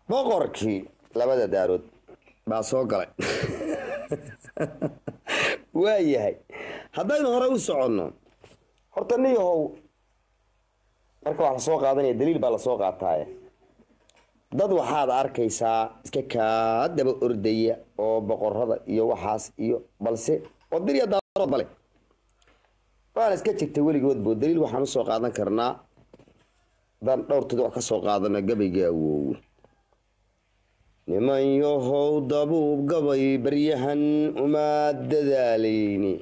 boqorkii labada daarood baa soo galay waayahay haddaynu hore u soconno horta niyahow marka wax la soo qaadanaya daliil baa la soo qaataaye dad waxaad arkaysaa iska kaa daba ordaya oo boqorada iyo waxaas iyo balse oo diriya daarood bale waan iska jirtay weligood boo daliil waxaan u soo qaadan karnaa dan dhowr tuduc ka soo qaadana gabayga awoowe niman yahow dabuub gabay baryahan uma dadaalayni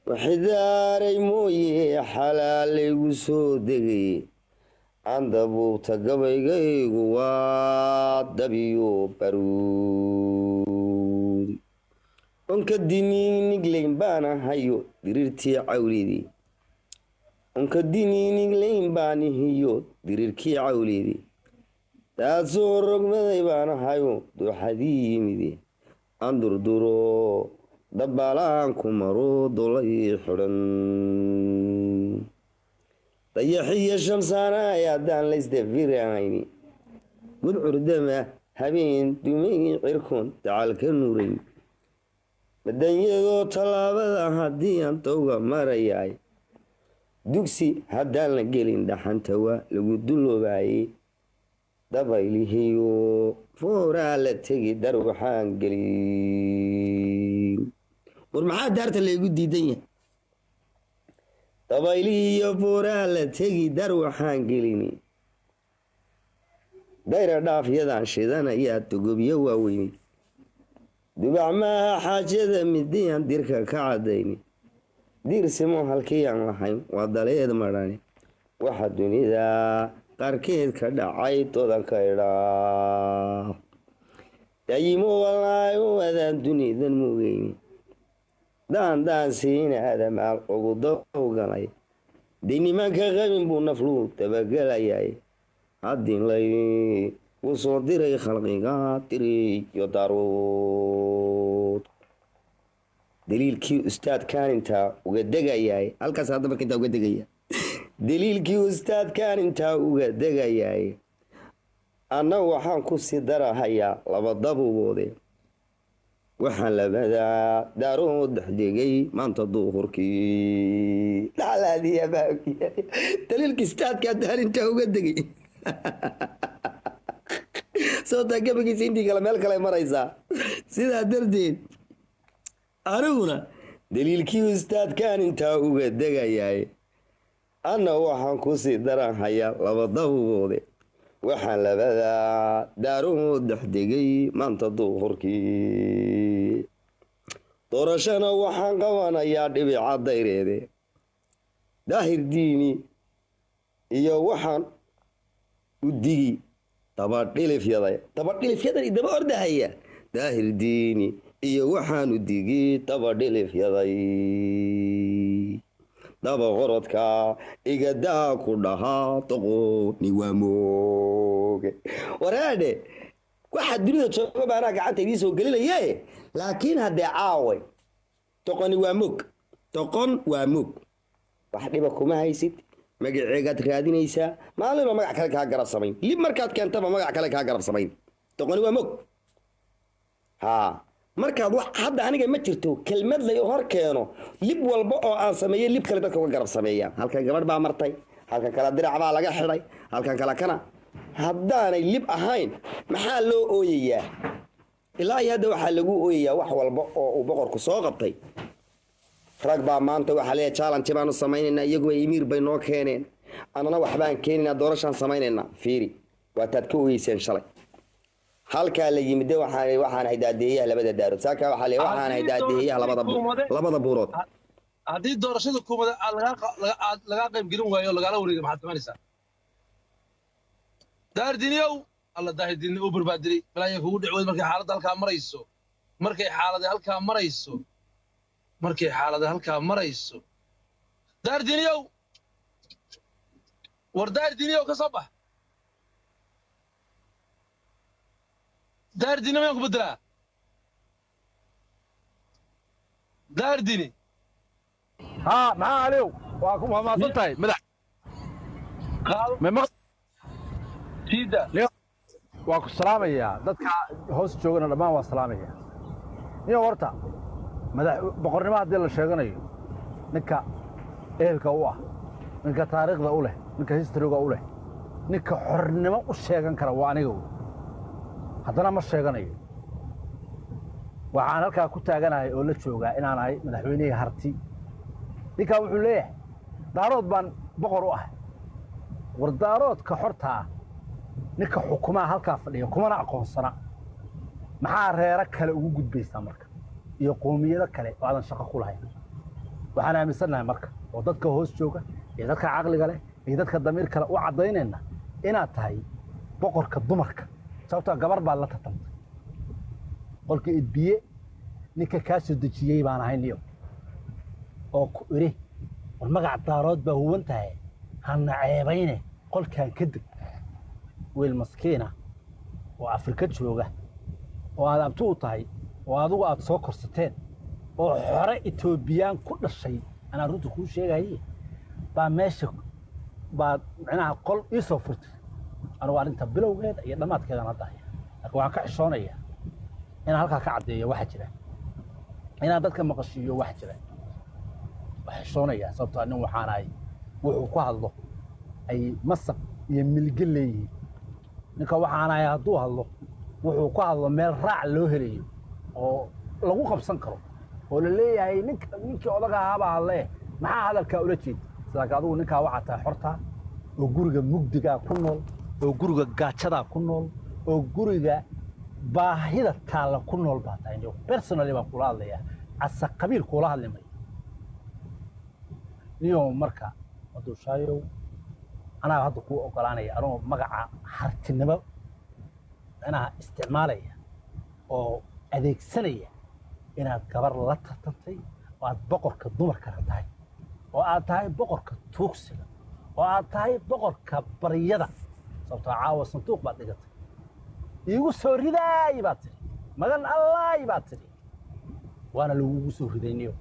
waxidaaray mooye xalaalaygu soo degay aan dabuubta gabaygaygu waa dabiyo baruudi onka diniiniglayn baana hayo dirirtii cawlidii onka diniiniglayn baanihiyo dirirkii cawlidii taasoo rogmaday baana hayo dooxadii yimide aan durduro dabaalaan ku maro dolay xidhan dayaxiyo shamsaana ayaadaan laysdafirayni gudcurdama habeen dumay cirkoon dacal ka nuurayn madanyadoo tallaabada haddii aan towga marayaay dugsi haddaan la gelin dhaxanta waa lagu duloobaayey dabaylihiyo fooraa la tegi dar waxaan gelin war maxaa daarta laygu diidan yahay dabaylihiyo fooraa la tegi dar waxaan gelini dayra dhaafyadan shidanayaa togobyo waaweyni dubac maaha xaajada midiyaan dirka ka cadayni diirsimo halkiyaan lahayn waa daleed madhani waxa dunida qaarkeed ka dhacay todanka idhaa dayimo walaahi u adaan dunidan mugeyni daansiina adamaal ugu dowgalay dee nimanka qabin buu nafluu dabagelayay haddin lay wuu soo diray khalqiga tiriyo daruud daliilkii ustaadkaan intaa uga degayay halkaas hadda marka intaa uga degaya daliilkii ustaadkaan intaa uga degayay anna waxaan ku sii darahayaa laba dabuboode waxaan labadaa daarood dhexdegay maanta duhurkii daliilkii ustaadkaan daan intaa uga degay sababtaa gabagiisa intii kale meel kale maraysaa sidaa darteed aniguna daliilkii ustaadkaan intaa uga degayay anna waxaan ku sii daranhayaa laba dabuboode waxaan labadaa daarood dhexdegay maanta duhurkii doorashana waxaan qabanayaa dhibica dayreede daahir diini iyo waxaan u digi dabadhilifyadan idaba ordahaya daahir diini iyo waxaan u digi dabadhilifyaday daba qorodka igadaa ku dhahaa doqoni waa mooge waraadhe waxaa dunida jooga baanaa gacanta idiin soo gelinaye laakiin haddee caaway doqoni waa mog doqon waa mog wax dhiba kuma haysid magaceegaad raadinaysaa maalinba magac kale kaa garab samayn lib markaad keentaba magac kale kaa garab samayn doqoni waa mog haa markaad wax hadda aniga ma jirto kelmad lay hor keeno lib walba oo aan sameeyay lib kale dadka uga garab sameeyaan halkan gabadh baa martay halkan kala dirac baa laga xidhay halkan kala kana haddaanay lib ahayn maxaa loo ooyayaa ilaa iyo hadda waxaa lagu ooyayaa wax walba oo uu boqorku soo qabtay rag baa maanta waxaa leeyahay challenge baanu samaynaynaa iyaguba imiir bay noo keeneen annana waxbaan keenaynaa doorashaan samaynaynaa fiiri waataad ka ooyeyseen shalay halkaa la yimid waxaan haydaadeeyaha labada daarood saaka waxaa leeyahay waxaan haydaadeeyaha labada buurood haddii doorashada kuumada laga qayb gelin waayo lagala wareegay maxaad samaynaysaa daahirdiiniyow alla daahirdiini u barbaadiray balaya kugu dhicweyd markay xaaladda halkaa marayso markay xaaladda halkaa marayso daahirdiiniyow war daahirdiiniyow ka soo bax daahirdiini mayaan ku bedelaa daahirdiini ها معاه عليو ما صرتي مدح qaado ما siida waa ku salaamaya dadka hoos joogana dhammaan waa salaamaya iyo horta boqornimo haddii la sheeganayo ninka ehelka u ah ninka taariikhda u leh ninka historyga u leh ninka xornimo u sheegan kara waa aniga haddana ma sheeganayo waxaan halkaa ku taaganahay oo la joogaa inaan ahay madaxweynihii harti ninkaa wuxuu leeyahay daarood baan boqor u ahay war daaroodka xortaa ninka xukumaa halkaa fadhiya kumana aqoonsana maxaa reero kale ugu gudbaysaa marka iyo qoomiyado kale oo aadan shaqo ku lahayn waxaan aaminsannahay marka oo dadka hoos jooga iyo dadka caqliga leh iyo dadka damiir kale u caddaynayna inaad tahay boqorka dumarka sababtoo gabar baad la tartamtay qolka idbiye ninka kaa soo dejiyey baan ahay niyo oo ku iri war magac daarood baa huwan tahay hana ceebayne qolkan kadib wiil maskiina oo Afrika jooga oo aad abtu u tahay oo adigu aad soo korsateen oo xore Etoobiyaan ku dhashay ana runta ku sheegay baa meesha baa macnaha qol ii soo furtay anigu arinta bilowgeeda iyo dhamaadkeeda hadda laakiin waxaan ka xishoonaya inaan halkaa ka caddeeyo waxa jira inaan dadka maqashiyo waxa jira waxa xishoonaya sababtoo nin waxaan ahay wuxuu ku hadlo ay masab iyo milgil leeyihiin ninka waxaan ahay hadduu hadlo wuxuu ku hadlo meel raac loo helayo oo lagu qabsan karo oo la leeyahay ninkii odaga ahaa baa hadle maxaa hadalkaa ula jeed sidaa adigu ninkaa waxaa tahay xorta oo guriga mugdigaa ku nool oo guriga gaajadaa ku nool oo guriga baahida taala ku nool baa tahay personally baan kula hadlayaa asa qabiil kula hadlimay niyo marka hadduu shaayow anaa hadda ku ogolaanaya anoo magaca hartinimo anaa isticmaalaya oo adeegsanaya inaad gabar la tartantay oo aad boqorka dumarka tahay oo aad tahay boqorka tuugsiga oo aad tahay boqorka baryada sababtoo caawa sanduuq baad dhigatay iigu soo ridaay baad tiri magan allaay baad tiri waana lagugu soo ridayniyo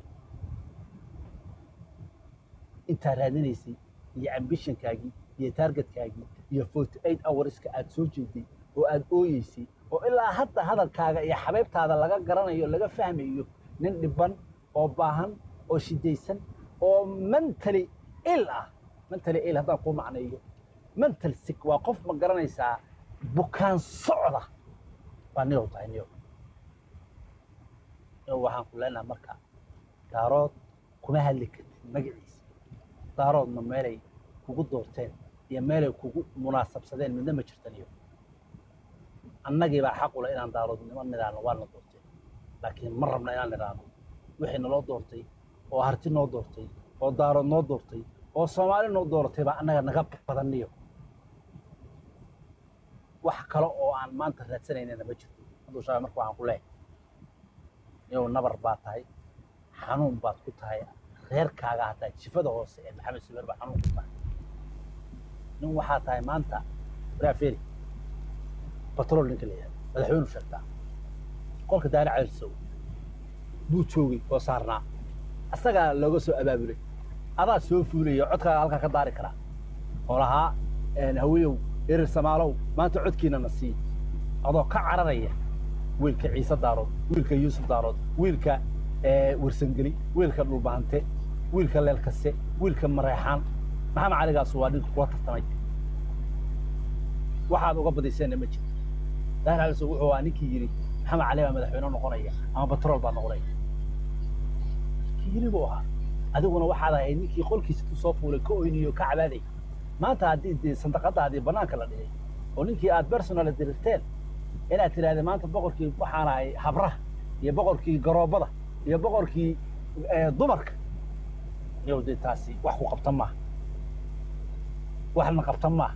intaa raadinaysay iyo ambitionkaagii iyo targetkaagii iyo 48 hourska aad soo jeeday oo aad ooyeysay oo ilaa hadda hadalkaaga iyo xabeebtaada laga garanayo laga fahmayo nin dhiban oo baahan oo shidaysan oo mentally ill haddaan ku macneeyo mental sick waa qof ma garanaysaa bukaan socda baa niyow tahay niyow waxaan ku leenahay marka daarood kuma hadli kartid magaciisa daaroodna meelay kugu doorteen iyo meelay kugu munaasabsadeen midna ma jirtan iyo annagii baa xaq u leh inaan daaroodnimo nidaano waana doorteen laakiin ma rabna inaan nidaano wixii naloo doortay oo harti noo doortay oo daarood noo doortay oo Soomaali noo doortay baa annaga naga badaniyo wax kale oo aan maanta raadsanayna ma jirto hadduu shaa marka waxaan ku leeyahay niyow nabar baa tahay xanuun baad ku tahay reerkaaga hataa jifada hoose ee maxamed subeer baa xanuun ku tahay nin waxaa tahay maanta raafeeri batrool ninka leeyahay madaxweynu sheegtaa qolka daara caysow buu joogay oo saarnaa asagaa looga soo abaabulay adaa soo fuulaya codkaaga halkaa ka daari karaa oo lahaa hawiyow erer samaalow maanta codkiina na sii adoo ka cararaya wiilka ciise daarood wiilka yuusuf daarood wiilka warsangeli wiilka dhulbaante wiilka leelkase wiilka mareexaan maxamed caligaas waa ninka kula tartamay waxaad uga badiseen ma jirto daahir cali wuxuu waa ninkii yiri maxamed cali baa madaxweyne noqonaya ama batrool baa noqonaya kii buu ahaa adiguna waxaad ahayd ninkii qolkiisa ku soo fuulay ka oyniyo ka cabaaday maanta haddii sandaqadaadii banaanka la dhigay oo ninkii aad personal dirteen inaad tiraahdo maanta boqorkii waxaan ahay habraha iyo boqorkii garoobada iyo boqorkii dumarka iyo taasi wax ku qabtan ma waxna qabtan ma